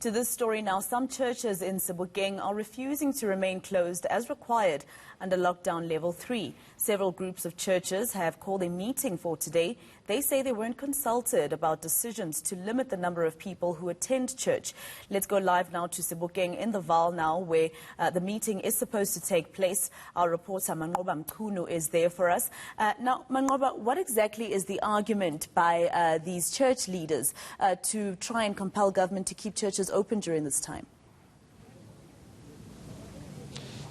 To this story now, some churches in Sebokeng are refusing to remain closed as required under lockdown level 3. Several groups of churches have called a meeting for today. They say they weren't consulted about decisions to limit the number of people who attend church. Let's go live now to Sebokeng in the Val now, where the meeting is supposed to take place. Our reporter Manqoba Mchunu is there for us. Now, Manqoba, what exactly is the argument by these church leaders to try and compel government to keep churches open during this time?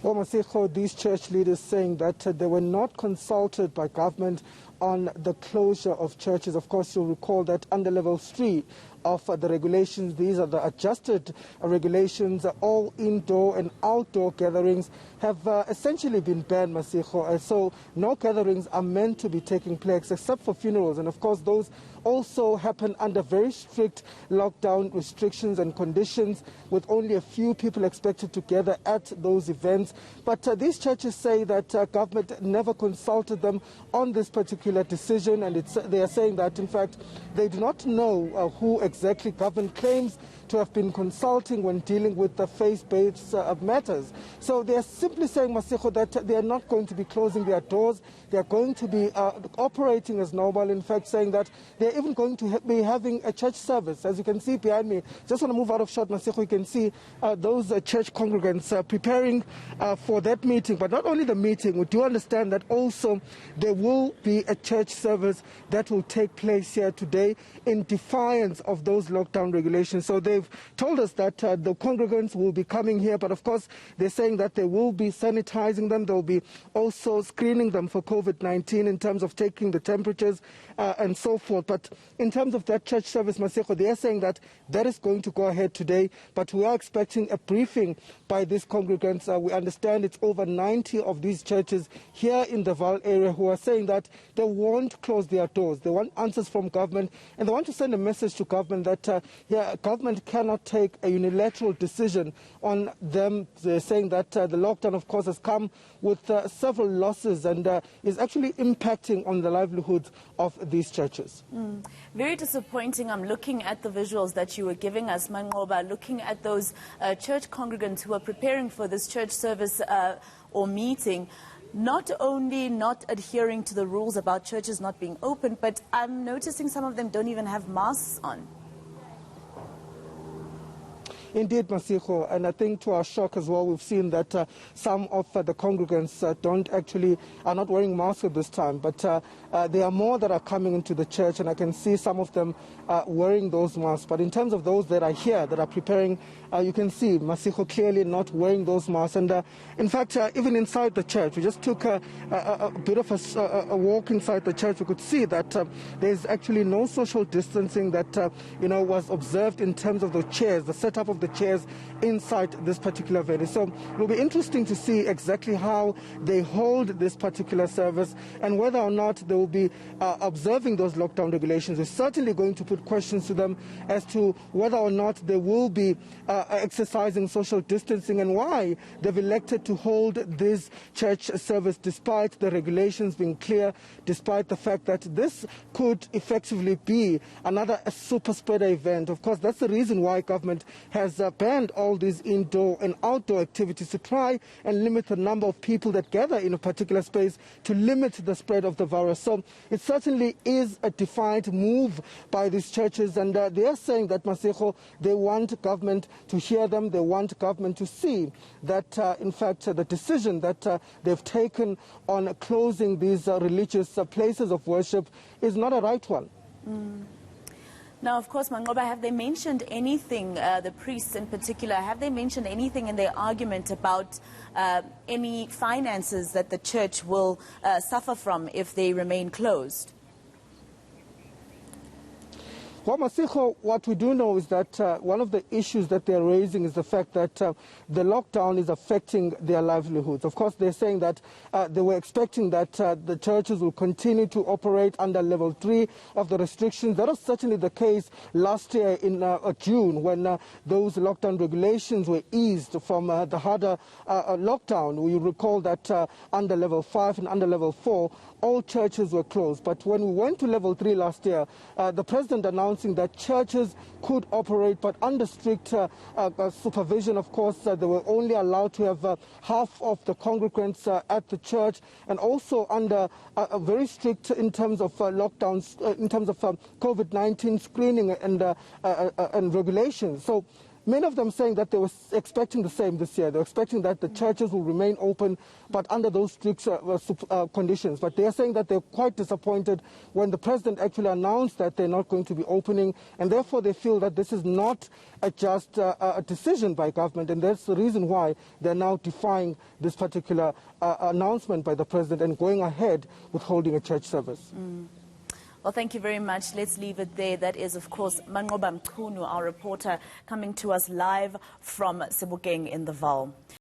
Well, Masiko, these church leaders saying that they were not consulted by government on the closure of churches. Of course, you'll recall that under level 3 of the regulations, these are the adjusted regulations, all indoor and outdoor gatherings have essentially been banned, Masiko. So no gatherings are meant to be taking place except for funerals. And of course, those also happen under very strict lockdown restrictions and conditions, with only a few people expected to gather at those events. But these churches say that government never consulted them on this particular decision, and they are saying that, in fact, they do not know who exactly government claims to have been consulting when dealing with the faith-based matters. So they are simply saying, Masiko, that they are not going to be closing their doors. They are going to be operating as normal. In fact, saying that they are even going to be having a church service. As you can see behind me, just want to move out of shot, Masiko, you can see those church congregants preparing for that meeting. But not only the meeting, we do understand that also there will be a church service that will take place here today in defiance of those lockdown regulations. So they've told us that the congregants will be coming here, but of course they're saying that they will be sanitizing them. They'll be also screening them for COVID-19 in terms of taking the temperatures and so forth. But in terms of that church service, Maseko, they are saying that that is going to go ahead today, but we are expecting a briefing by these congregants. We understand it's over 90 of these churches here in the Val area who are saying that they won't close their doors. They want answers from government, and they want to send a message to government that government cannot take a unilateral decision on them. They're saying that the lockdown, of course, has come with several losses and is actually impacting on the livelihoods of these churches. Very disappointing. I'm looking at the visuals that you were giving us, Manqoba, looking at those church congregants who are preparing for this church service or meeting, not only not adhering to the rules about churches not being open, but I'm noticing some of them don't even have masks on. Indeed, Masiko, and I think to our shock as well, we've seen that some of the congregants are not wearing masks at this time, but there are more that are coming into the church, and I can see some of them wearing those masks. But in terms of those that are here, that are preparing, you can see Masiko clearly not wearing those masks. And in fact, even inside the church, we just took a bit of a walk inside the church. We could see that there's actually no social distancing that was observed in terms of the chairs, the setup of the chairs inside this particular venue. So it will be interesting to see exactly how they hold this particular service and whether or not they will be observing those lockdown regulations. We're certainly going to put questions to them as to whether or not they will be exercising social distancing and why they've elected to hold this church service despite the regulations being clear, despite the fact that this could effectively be another super spreader event. Of course, that's the reason why government has banned all these indoor and outdoor activities to try and limit the number of people that gather in a particular space to limit the spread of the virus. So it certainly is a defiant move by these churches, and they are saying that, Maseko, they want government to hear them. They want government to see that, in fact, the decision that they've taken on closing these religious places of worship is not a right one. Now, of course, Manqoba, have they mentioned anything, the priests in particular, have they mentioned anything in their argument about any finances that the church will suffer from if they remain closed? Well, Masiko, what we do know is that one of the issues that they're raising is the fact that the lockdown is affecting their livelihoods. Of course, they're saying that they were expecting that the churches will continue to operate under level 3 of the restrictions. That was certainly the case last year in June when those lockdown regulations were eased from the harder lockdown. We recall that under level 5 and under level 4, all churches were closed. But when we went to level 3 last year, the president announced announcing that churches could operate, but under strict supervision. Of course, they were only allowed to have half of the congregants at the church, and also under very strict in terms of lockdowns, in terms of COVID-19 screening and regulations. So many of them saying that they were expecting the same this year. They're expecting that the churches will remain open, but under those strict conditions. But they're saying that they're quite disappointed when the president actually announced that they're not going to be opening, and therefore they feel that this is not just a decision by government, and that's the reason why they're now defying this particular announcement by the president and going ahead with holding a church service. Well, thank you very much. Let's leave it there. That is, of course, Manqoba Mchunu, our reporter, coming to us live from Sebokeng in the Vaal.